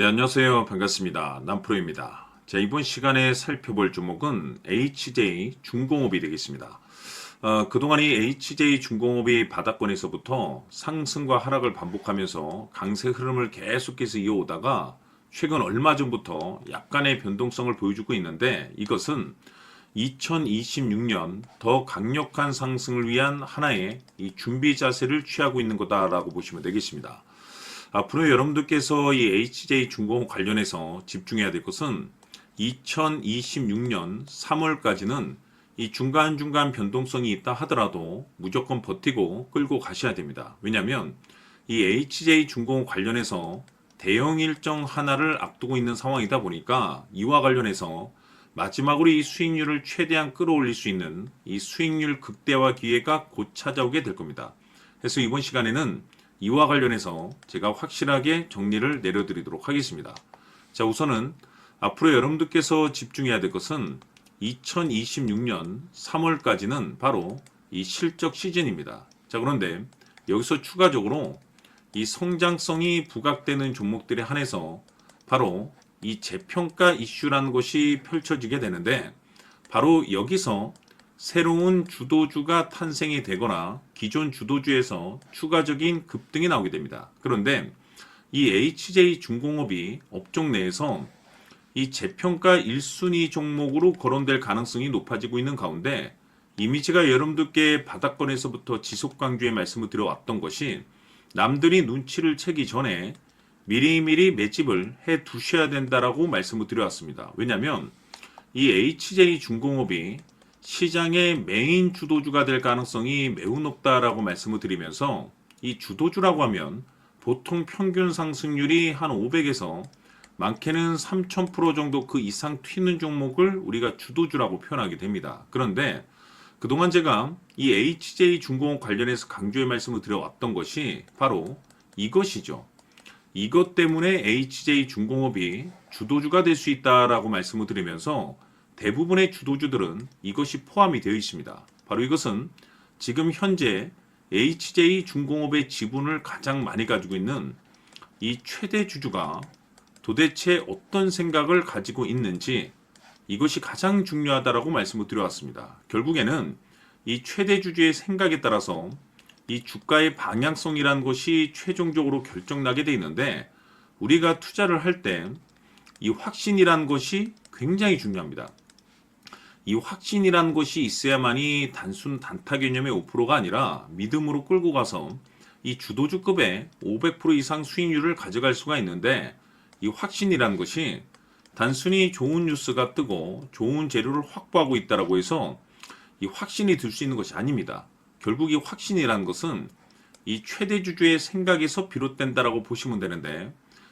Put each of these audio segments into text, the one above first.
안녕하세요. 반갑습니다. 남프로입니다. 자, 이번 시간에 살펴볼 종목은 HJ 중공업이 되겠습니다. 그동안 이 HJ 중공업이 바닥권에서부터 상승과 하락을 반복하면서 강세 흐름을 계속해서 이어오다가 최근 얼마 전부터 약간의 변동성을 보여주고 있는데, 이것은 2026년 더 강력한 상승을 위한 하나의 이 준비 자세를 취하고 있는 거다라고 보시면 되겠습니다. 앞으로 여러분들께서 이 HJ 중공업 관련해서 집중해야 될 것은 2026년 3월까지는 이 중간중간 변동성이 있다 하더라도 무조건 버티고 끌고 가셔야 됩니다. 왜냐하면 이 HJ 중공업 관련해서 대형 일정 하나를 앞두고 있는 상황이다 보니까 이와 관련해서 마지막으로 이 수익률을 최대한 끌어올릴 수 있는 이 수익률 극대화 기회가 곧 찾아오게 될 겁니다. 그래서 이번 시간에는 이와 관련해서 제가 확실하게 정리를 내려드리도록 하겠습니다. 자, 우선은 앞으로 여러분들께서 집중해야 될 것은 2026년 3월까지는 바로 이 실적 시즌입니다. 자, 그런데 여기서 추가적으로 이 성장성이 부각되는 종목들에 한해서 바로 이 재평가 이슈라는 것이 펼쳐지게 되는데, 바로 여기서 새로운 주도주가 탄생이 되거나 기존 주도주에서 추가적인 급등이 나오게 됩니다. 그런데 이 HJ 중공업이 업종 내에서 이 재평가 1순위 종목으로 거론될 가능성이 높아지고 있는 가운데, 이미지가 여러분들께 바닥권에서부터 지속 강조의 말씀을 드려왔던 것이 남들이 눈치를 채기 전에 미리미리 매집을 해 두셔야 된다라고 말씀을 드려왔습니다. 왜냐하면 이 HJ 중공업이 시장의 메인 주도주가 될 가능성이 매우 높다라고 말씀을 드리면서, 이 주도주라고 하면 보통 평균 상승률이 한 500에서 많게는 3000% 정도 그 이상 튀는 종목을 우리가 주도주라고 표현하게 됩니다. 그런데 그동안 제가 이 HJ 중공업 관련해서 강조의 말씀을 드려왔던 것이 바로 이것이죠. 이것 때문에 HJ 중공업이 주도주가 될 수 있다라고 말씀을 드리면서 대부분의 주도주들은 이것이 포함이 되어 있습니다. 바로 이것은 지금 현재 HJ 중공업의 지분을 가장 많이 가지고 있는 이 최대 주주가 도대체 어떤 생각을 가지고 있는지, 이것이 가장 중요하다라고 말씀을 드려왔습니다. 결국에는 이 최대 주주의 생각에 따라서 이 주가의 방향성이라는 것이 최종적으로 결정나게 돼 있는데, 우리가 투자를 할 때 이 확신이라는 것이 굉장히 중요합니다. 이 확신이라는 것이 있어야만이 단순 단타 개념의 5%가 아니라 믿음으로 끌고 가서 이 주도주급의 500% 이상 수익률을 가져갈 수가 있는데, 이 확신이라는 것이 단순히 좋은 뉴스가 뜨고 좋은 재료를 확보하고 있다라고 해서 이 확신이 들 수 있는 것이 아닙니다. 결국 이 확신이라는 것은 이 최대 주주의 생각에서 비롯된다라고 보시면 되는데,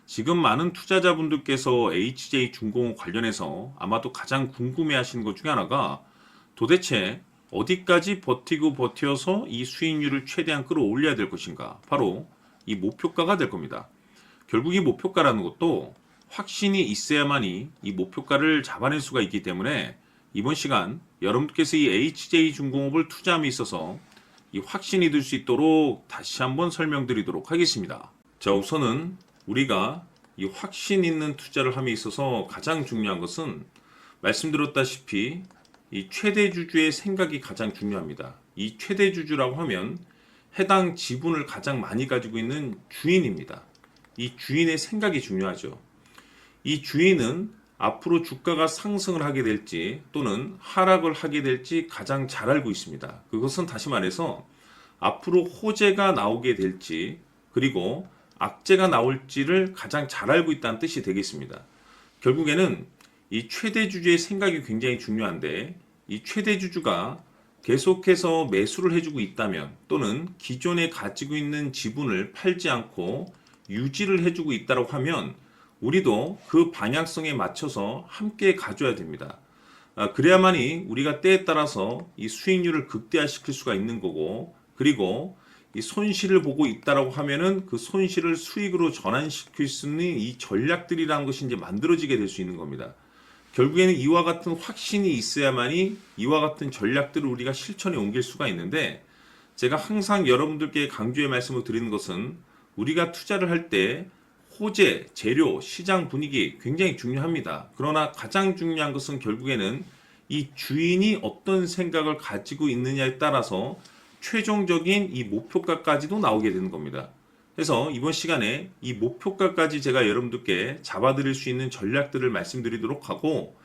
지금 많은 투자자분들께서 HJ 중공업 관련해서 아마도 가장 궁금해 하시는 것 중에 하나가 도대체 어디까지 버티고 버텨서 이 수익률을 최대한 끌어올려야 될 것인가, 바로 이 목표가가 될 겁니다. 결국 이 목표가라는 것도 확신이 있어야만이 이 목표가를 잡아낼 수가 있기 때문에 이번 시간 여러분께서 이 HJ 중공업을 투자함에 있어서 이 확신이 들 수 있도록 다시 한번 설명드리도록 하겠습니다. 자, 우선은 우리가 이 확신 있는 투자를 함에 있어서 가장 중요한 것은 말씀드렸다시피 이 최대 주주의 생각이 가장 중요합니다. 이 최대 주주라고 하면 해당 지분을 가장 많이 가지고 있는 주인입니다. 이 주인의 생각이 중요하죠. 이 주인은 앞으로 주가가 상승을 하게 될지 또는 하락을 하게 될지 가장 잘 알고 있습니다. 그것은 다시 말해서 앞으로 호재가 나오게 될지 그리고 악재가 나올지를 가장 잘 알고 있다는 뜻이 되겠습니다. 결국에는 이 최대 주주의 생각이 굉장히 중요한데, 이 최대 주주가 계속해서 매수를 해주고 있다면 또는 기존에 가지고 있는 지분을 팔지 않고 유지를 해주고 있다고 하면 우리도 그 방향성에 맞춰서 함께 가져야 됩니다. 그래야만이 우리가 때에 따라서 이 수익률을 극대화시킬 수가 있는 거고, 그리고 이 손실을 보고 있다라고 하면은 그 손실을 수익으로 전환시킬 수 있는 이 전략들이라는 것이 이제 만들어지게 될 수 있는 겁니다. 결국에는 이와 같은 확신이 있어야만이 이와 같은 전략들을 우리가 실천에 옮길 수가 있는데, 제가 항상 여러분들께 강조의 말씀을 드리는 것은 우리가 투자를 할 때 호재, 재료, 시장 분위기 굉장히 중요합니다. 그러나 가장 중요한 것은 결국에는 이 주인이 어떤 생각을 가지고 있느냐에 따라서 최종적인 이 목표가까지도 나오게 되는 겁니다. 그래서 이번 시간에 이 목표가까지 제가 여러분들께 잡아드릴 수 있는 전략들을 말씀드리도록 하고,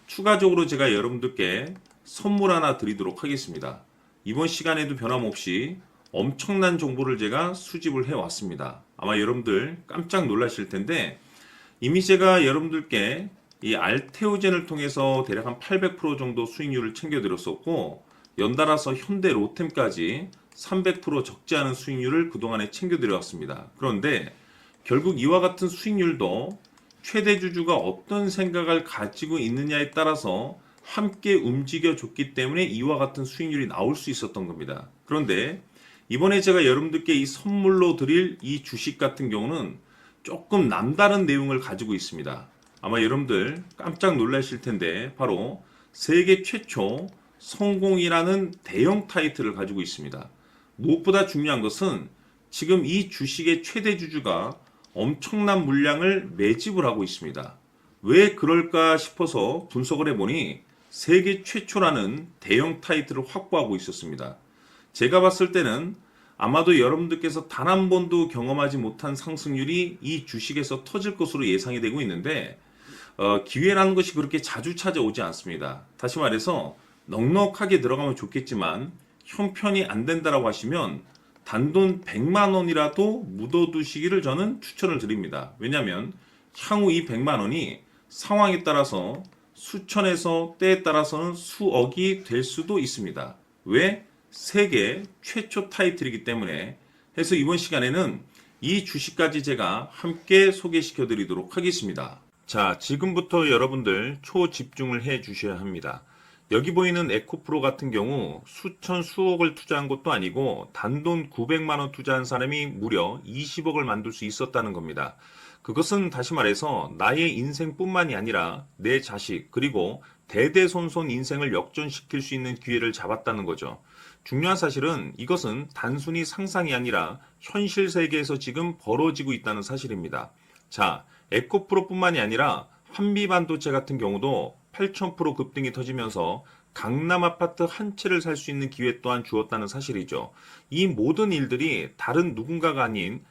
추가적으로 제가 여러분들께 선물 하나 드리도록 하겠습니다. 이번 시간에도 변함없이 엄청난 정보를 제가 수집을 해왔습니다. 아마 여러분들 깜짝 놀라실 텐데, 이미 제가 여러분들께 이 알테오젠을 통해서 대략 한 800% 정도 수익률을 챙겨드렸었고, 연달아서 현대 로템까지 300% 적지 않은 수익률을 그동안에 챙겨드려왔습니다. 그런데 결국 이와 같은 수익률도 최대 주주가 어떤 생각을 가지고 있느냐에 따라서 함께 움직여줬기 때문에 이와 같은 수익률이 나올 수 있었던 겁니다. 그런데 이번에 제가 여러분들께 이 선물로 드릴 이 주식 같은 경우는 조금 남다른 내용을 가지고 있습니다. 아마 여러분들 깜짝 놀라실 텐데, 바로 세계 최초 성공이라는 대형 타이틀을 가지고 있습니다. 무엇보다 중요한 것은 지금 이 주식의 최대 주주가 엄청난 물량을 매집을 하고 있습니다. 왜 그럴까 싶어서 분석을 해보니 세계 최초라는 대형 타이틀을 확보하고 있었습니다. 제가 봤을 때는 아마도 여러분들께서 단 한 번도 경험하지 못한 상승률이 이 주식에서 터질 것으로 예상이 되고 있는데, 기회라는 것이 그렇게 자주 찾아오지 않습니다. 다시 말해서 넉넉하게 들어가면 좋겠지만 형편이 안 된다라고 하시면 단돈 100만 원이라도 묻어두시기를 저는 추천을 드립니다. 왜냐하면 향후 이 100만 원이 상황에 따라서 수천에서 때에 따라서는 수억이 될 수도 있습니다. 왜? 세계 최초 타이틀이기 때문에. 해서 이번 시간에는 이 주식까지 제가 함께 소개시켜 드리도록 하겠습니다. 자, 지금부터 여러분들 초집중을 해 주셔야 합니다. 여기 보이는 에코프로 같은 경우 수천 수억을 투자한 것도 아니고 단돈 900만 원 투자한 사람이 무려 20억을 만들 수 있었다는 겁니다. 그것은 다시 말해서 나의 인생뿐만이 아니라 내 자식 그리고 대대손손 인생을 역전시킬 수 있는 기회를 잡았다는 거죠. 중요한 사실은 이것은 단순히 상상이 아니라 현실 세계에서 지금 벌어지고 있다는 사실입니다. 자, 에코프로뿐만이 아니라 한미반도체 같은 경우도 8,000% 급등이 터지면서 강남 아파트 한 채를 살 수 있는 기회 또한 주었다는 사실이죠. 이 모든 일들이 다른 누군가가 아닌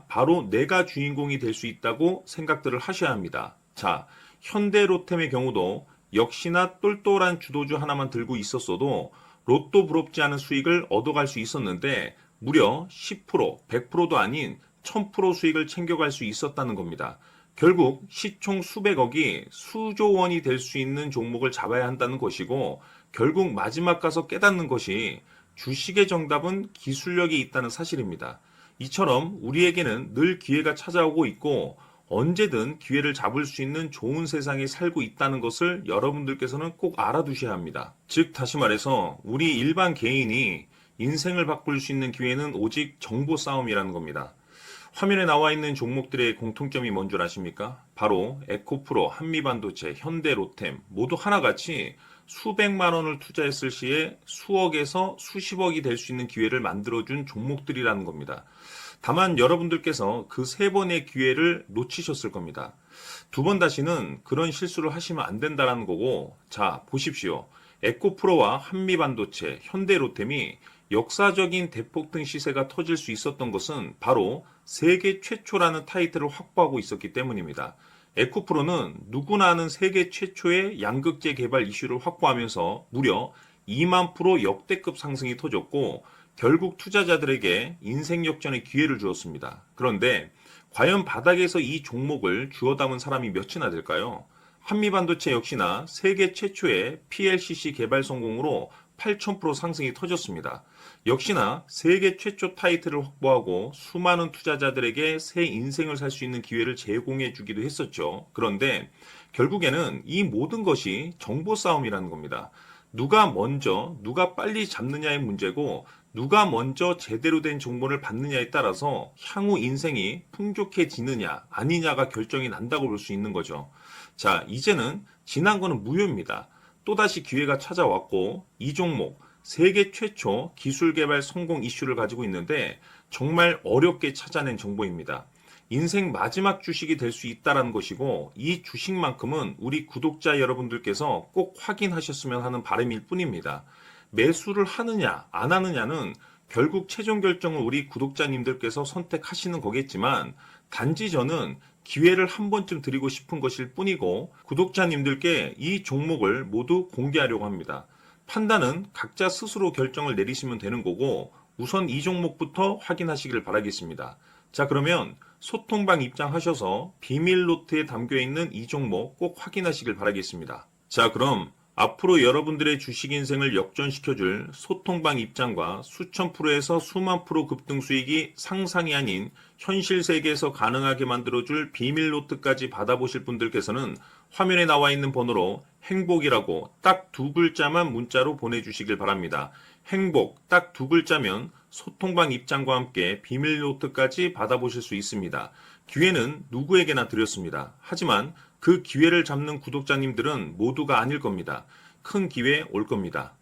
바로 내가 주인공이 될 수 있다고 생각들을 하셔야 합니다. 자, 현대로템의 경우도 역시나 똘똘한 주도주 하나만 들고 있었어도 로또 부럽지 않은 수익을 얻어갈 수 있었는데 무려 10%, 100%도 아닌 1000% 수익을 챙겨갈 수 있었다는 겁니다. 결국 시총 수백억이 수조 원이 될 수 있는 종목을 잡아야 한다는 것이고, 결국 마지막 가서 깨닫는 것이 주식의 정답은 기술력이 있다는 사실입니다. 이처럼 우리에게는 늘 기회가 찾아오고 있고 언제든 기회를 잡을 수 있는 좋은 세상에 살고 있다는 것을 여러분들께서는 꼭 알아두셔야 합니다. 즉 다시 말해서 우리 일반 개인이 인생을 바꿀 수 있는 기회는 오직 정보 싸움이라는 겁니다. 화면에 나와 있는 종목들의 공통점이 뭔 줄 아십니까? 바로 에코프로, 한미반도체, 현대로템 모두 하나같이 수백만 원을 투자했을 시에 수억에서 수십억이 될 수 있는 기회를 만들어준 종목들이라는 겁니다. 다만 여러분들께서 그 세 번의 기회를 놓치셨을 겁니다. 두 번 다시는 그런 실수를 하시면 안 된다는 거고, 자 보십시오. 에코프로와 한미반도체, 현대로템이 역사적인 대폭등 시세가 터질 수 있었던 것은 바로 세계 최초라는 타이틀을 확보하고 있었기 때문입니다. 에코프로는 누구나 아는 세계 최초의 양극재 개발 이슈를 확보하면서 무려 2만 프로 역대급 상승이 터졌고 결국 투자자들에게 인생 역전의 기회를 주었습니다. 그런데 과연 바닥에서 이 종목을 주워 담은 사람이 몇이나 될까요? 한미반도체 역시나 세계 최초의 PLCC 개발 성공으로 8,000% 상승이 터졌습니다. 역시나 세계 최초 타이틀을 확보하고 수많은 투자자들에게 새 인생을 살 수 있는 기회를 제공해 주기도 했었죠. 그런데 결국에는 이 모든 것이 정보 싸움이라는 겁니다. 누가 먼저, 누가 빨리 잡느냐의 문제고 누가 먼저 제대로 된 정보를 받느냐에 따라서 향후 인생이 풍족해지느냐 아니냐가 결정이 난다고 볼 수 있는 거죠. 자, 이제는 지난 거는 무효입니다. 또다시 기회가 찾아왔고 이 종목 세계 최초 기술 개발 성공 이슈를 가지고 있는데 정말 어렵게 찾아낸 정보입니다. 인생 마지막 주식이 될 수 있다라는 것이고 이 주식만큼은 우리 구독자 여러분들께서 꼭 확인하셨으면 하는 바람일 뿐입니다. 매수를 하느냐 안 하느냐는 결국 최종 결정을 우리 구독자님들께서 선택하시는 거겠지만 단지 저는 기회를 한 번쯤 드리고 싶은 것일 뿐이고 구독자님들께 이 종목을 모두 공개하려고 합니다. 판단은 각자 스스로 결정을 내리시면 되는 거고 우선 이 종목부터 확인하시길 바라겠습니다. 자, 그러면 소통방 입장하셔서 비밀 노트에 담겨 있는 이 종목 꼭 확인하시길 바라겠습니다. 자, 그럼 앞으로 여러분들의 주식 인생을 역전시켜줄 소통방 입장과 수천 프로에서 수만 프로 급등 수익이 상상이 아닌 현실 세계에서 가능하게 만들어줄 비밀 노트까지 받아보실 분들께서는 화면에 나와 있는 번호로 행복이라고 딱 두 글자만 문자로 보내주시길 바랍니다. 행복 딱 두 글자면 소통방 입장과 함께 비밀 노트까지 받아보실 수 있습니다. 기회는 누구에게나 드렸습니다. 하지만 그 기회를 잡는 구독자님들은 모두가 아닐 겁니다. 큰 기회 올 겁니다.